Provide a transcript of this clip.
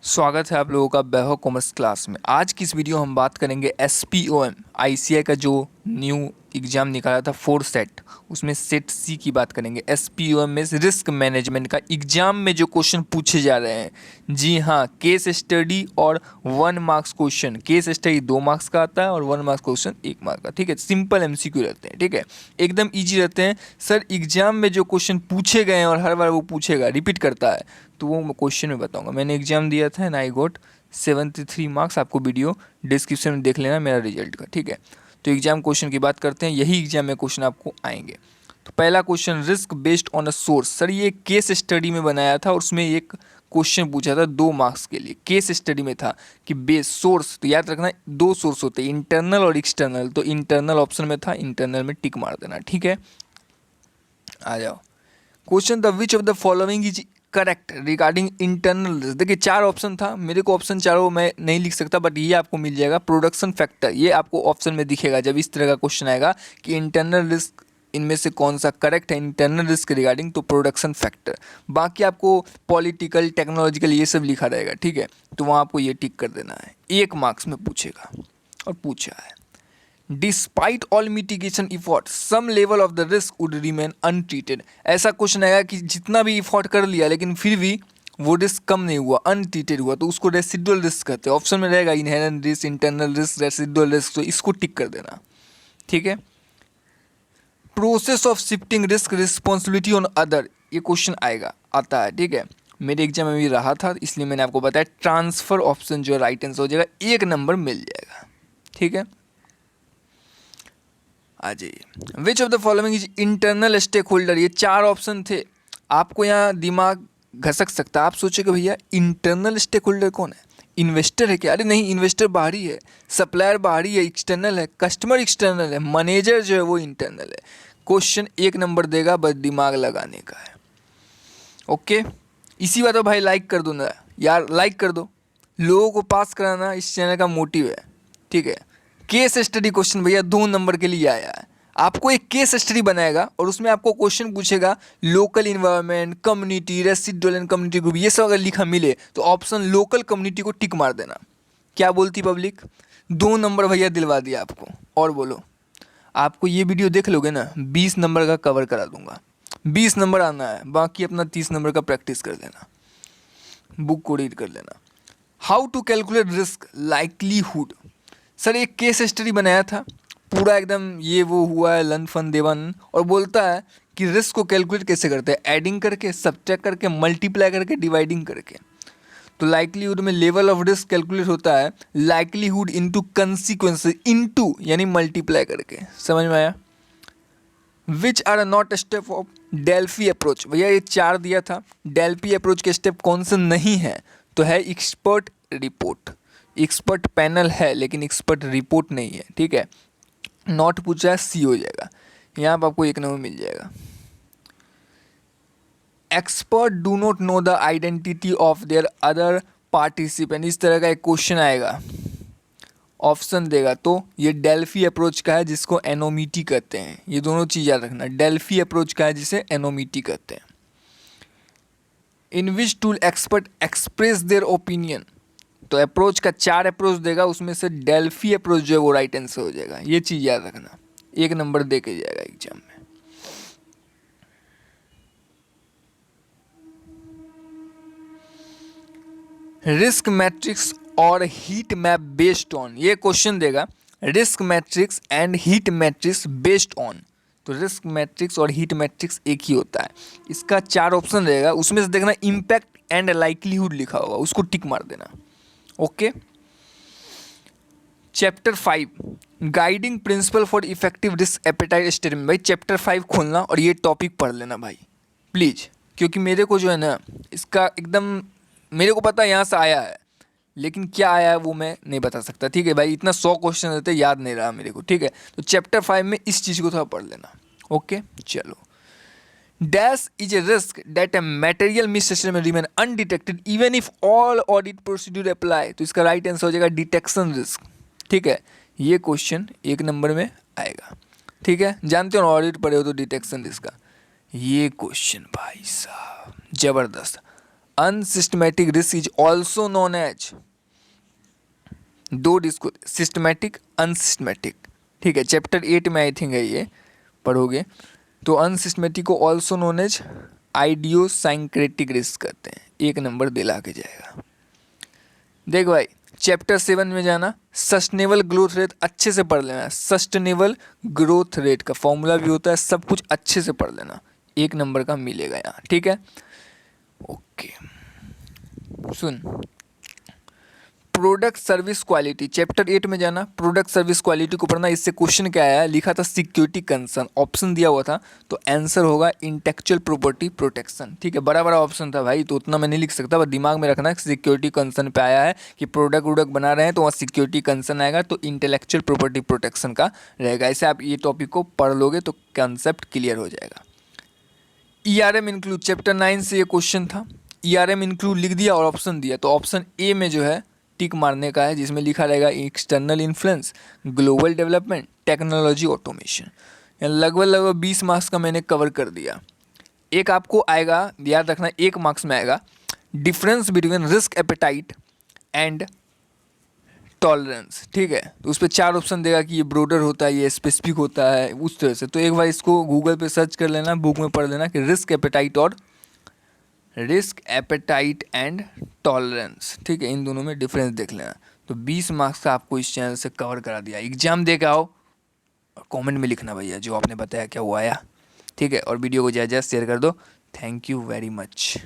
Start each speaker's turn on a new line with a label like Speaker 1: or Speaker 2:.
Speaker 1: स्वागत है आप लोगों का वैभव कॉमर्स क्लास में। आज की इस वीडियो हम बात करेंगे SPOM ICAI का जो न्यू एग्ज़ाम निकाला था 4 सेट, उसमें सेट सी की बात करेंगे। SPOM में रिस्क मैनेजमेंट का एग्ज़ाम में जो क्वेश्चन पूछे जा रहे हैं, जी हाँ, केस स्टडी और 1 marks question. Case study 2 marks का आता है और 1 मार्क्स क्वेश्चन 1 मार्क का। ठीक है, सिंपल MCQ रहते हैं। ठीक है, एकदम ईजी रहते हैं। सर एग्ज़ाम में जो क्वेश्चन पूछे गए हैं और हर बार वो पूछेगा, रिपीट करता है, तो वो मैं क्वेश्चन में बताऊंगा। मैंने एग्जाम दिया था एंड आई गोट 73 मार्क्स। आपको वीडियो डिस्क्रिप्शन में देख लेना मेरा रिजल्ट का। ठीक है, तो एग्जाम क्वेश्चन की बात करते हैं। यही एग्जाम में क्वेश्चन आपको आएंगे। तो पहला question, risk based on a source. Sir ये केस स्टडी में बनाया था और उसमें एक क्वेश्चन पूछा था 2 मार्क्स के लिए। केस स्टडी में था कि बेस सोर्स, तो याद रखना 2 सोर्स होते हैं, इंटरनल और एक्सटर्नल। तो इंटरनल ऑप्शन में था, इंटरनल में टिक मार देना। ठीक है, आ जाओ question, the which of the following is correct regarding internal risk. देखिए 4 ऑप्शन था, मेरे को ऑप्शन चारों मैं नहीं लिख सकता, बट ये आपको मिल जाएगा। प्रोडक्शन फैक्टर, ये आपको ऑप्शन में दिखेगा जब इस तरह का क्वेश्चन आएगा कि इंटरनल रिस्क इनमें से कौन सा करेक्ट है इंटरनल रिस्क रिगार्डिंग, तो प्रोडक्शन फैक्टर। बाकी आपको पॉलिटिकल टेक्नोलॉजिकल ये सब लिखा रहेगा। ठीक है, तो वहाँ आपको ये टिक कर देना है। 1 मार्क्स में पूछेगा और पूछा है, despite all mitigation effort some level of the risk would remain untreated. ऐसा क्वेश्चन आएगा कि जितना भी इफॉर्ट कर लिया लेकिन फिर भी वो रिस्क कम नहीं हुआ, अनट्रीटेड हुआ, तो उसको रेसिडुअल रिस्क कहते हैं। ऑप्शन में रहेगा inherent risk, internal risk, residual risk, तो इसको टिक कर देना। ठीक है, process of shifting risk responsibility on other, ये क्वेश्चन आएगा, आता है। ठीक है, मेरे एग्जाम में भी रहा था, इसलिए मैंने आपको बताया ट्रांसफर ऑप्शन जो राइट आंसर हो जाएगा, 1 नंबर मिल जाएगा। ठीक है, आ जाइए। Which of the following is internal stakeholder. ये 4 ऑप्शन थे, आपको यहाँ दिमाग घसक सकता है। आप सोचेंगे भैया इंटरनल स्टेक होल्डर कौन है, इन्वेस्टर है क्या? अरे नहीं, इन्वेस्टर बाहरी है, सप्लायर बाहरी है, एक्सटर्नल है, कस्टमर एक्सटर्नल है, मैनेजर जो है वो इंटरनल है। क्वेश्चन 1 नंबर देगा, बस दिमाग लगाने का है। ओके, इसी बात पर भाई लाइक कर दो ना यार, लाइक कर दो। लोगों को पास कराना इस चैनल का मोटिव है। ठीक है, केस स्टडी क्वेश्चन भैया 2 नंबर के लिए आया है। आपको एक केस स्टडी बनाएगा और उसमें आपको क्वेश्चन पूछेगा local environment, community, residual and community group, ये सब अगर लिखा मिले तो ऑप्शन लोकल कम्युनिटी को टिक मार देना। क्या बोलती पब्लिक? 2 नंबर भैया दिलवा दिया आपको। और बोलो, आपको ये वीडियो देख लोगे ना, 20 नंबर का कवर करा दूंगा। 20 नंबर आना है, बाकी अपना 30 नंबर का प्रैक्टिस कर देना, बुक को रीड कर लेना। How to calculate risk likelihood. Sir एक केस स्टडी बनाया था पूरा एकदम, ये वो हुआ है लन फन देवन, और बोलता है कि रिस्क को कैलकुलेट कैसे करते हैं, एडिंग करके, सब्ट्रैक्ट करके, मल्टीप्लाई करके, डिवाइडिंग करके। तो लाइकलीहुड में लेवल ऑफ रिस्क कैलकुलेट होता है लाइकलीहुड इनटू कंसीक्वेंसेस, इनटू यानी मल्टीप्लाई करके। समझ में आया? Which are not step of Delphi approach. भैया ये 4 दिया था, डेल्फी अप्रोच के स्टेप कौन से नहीं है? तो है एक्सपर्ट रिपोर्ट, एक्सपर्ट पैनल है लेकिन एक्सपर्ट रिपोर्ट नहीं है। ठीक है, नॉट पूछा है, सी हो जाएगा। यहाँ पर आपको 1 नंबर मिल जाएगा। Expert do not know the identity of their other participant, इस तरह का एक क्वेश्चन आएगा, ऑप्शन देगा, तो ये डेल्फी अप्रोच का है जिसको एनोमिटी कहते हैं। ये दोनों चीज़ याद रखना, डेल्फी अप्रोच का है जिसे एनोमिटी कहते हैं। In which tool expert express their opinion, तो अप्रोच का 4 अप्रोच देगा, उसमें से डेल्फी अप्रोच जो है वो राइट आंसर हो जाएगा। ये चीज़ याद रखना, 1 नंबर दे के जाएगा एग्जाम में। रिस्क मैट्रिक्स और हीट मैप बेस्ड ऑन, ये क्वेश्चन देगा risk matrix and heat matrix based on. तो रिस्क मैट्रिक्स और हीट मैट्रिक्स एक ही होता है। इसका 4 ऑप्शन रहेगा, उसमें से देखना इम्पैक्ट एंड लाइकलीहुड लिखा होगा, उसको टिक मार देना। Okay, chapter 5 guiding principal for effective risk appetite statement. भाई चैप्टर 5 खोलना और ये टॉपिक पढ़ लेना भाई प्लीज़, क्योंकि मेरे को जो है ना इसका एकदम, मेरे को पता है यहाँ से आया है, लेकिन क्या आया है वो मैं नहीं बता सकता। ठीक है भाई, इतना 100 क्वेश्चन रहते याद नहीं रहा मेरे को। ठीक है, तो चैप्टर 5 में इस चीज़ को थोड़ा पढ़ लेना। ओके, चलो। Dash is a risk that a material misstatement में remain undetected even if all audit procedure apply. तो इसका राइट आंसर हो जाएगा डिटेक्शन रिस्क। ठीक है, ये क्वेश्चन 1 नंबर में आएगा। ठीक है, जानते हो ना, ऑडिट पढ़े हो तो डिटेक्शन रिस्क का ये क्वेश्चन भाई साहब जबरदस्त। Unsystematic risk is also known as, दो रिस्क, सिस्टमेटिक अनसिस्टमेटिक, ठीक है, चैप्टर 8 में आई थिंक है ये, पढ़ोगे तो अनसिस्टमेटिक को ऑल्सो नोन एज आइडियोसाइंक्रेटिक रिस्क कहते हैं। 1 नंबर दिला के जाएगा। देख भाई चैप्टर 7 में जाना, सस्टेनेबल ग्रोथ रेट अच्छे से पढ़ लेना, सस्टेनेबल ग्रोथ रेट का फॉर्मूला भी होता है, सब कुछ अच्छे से पढ़ लेना, 1 नंबर का मिलेगा यहाँ, ठीक है। ओके सुन, प्रोडक्ट सर्विस क्वालिटी, चैप्टर 8 में जाना, प्रोडक्ट सर्विस क्वालिटी को पढ़ना। इससे क्वेश्चन क्या आया, लिखा था सिक्योरिटी कंसर्न, ऑप्शन दिया हुआ था, तो आंसर होगा इंटेलेक्चुअल प्रॉपर्टी प्रोटेक्शन, ठीक है। बड़ा बड़ा ऑप्शन था भाई, तो उतना मैं नहीं लिख सकता, बस दिमाग में रखना सिक्योरिटी कंसर्न पे आया है कि प्रोडक्ट वोडक्ट बना रहे हैं तो वहाँ सिक्योरिटी कंसर्न आएगा, तो इंटेलेक्चुअल प्रॉपर्टी प्रोटेक्शन का रहेगा। ऐसे आप ये टॉपिक को पढ़ लोगे तो कंसेप्ट क्लियर हो जाएगा। ERM इंक्लूड, चैप्टर 9 से ये क्वेश्चन था, ERM इंक्लूड लिख दिया और ऑप्शन दिया, तो ऑप्शन ए में जो है टिक मारने का है, जिसमें लिखा रहेगा external influence, global development, technology, automation. लगभग 20 मार्क्स का मैंने कवर कर दिया। एक आपको आएगा, याद रखना 1 मार्क्स में आएगा, difference between risk appetite and tolerance, ठीक है। तो उस पर 4 ऑप्शन देगा कि ये ब्रॉडर होता है, ये स्पेसिफिक होता है, उस तरह से। तो एक बार इसको गूगल पे सर्च कर लेना, बुक में पढ़ लेना कि रिस्क एपेटाइट एंड टॉलरेंस, ठीक है, इन दोनों में डिफरेंस देख लेना। तो 20 मार्क्स का आपको इस चैनल से कवर करा दिया। एग्जाम दे के आओ और कमेंट में लिखना भैया जो आपने बताया क्या हुआ आया, ठीक है। और वीडियो को ज़्यादा शेयर कर दो। Thank you very much.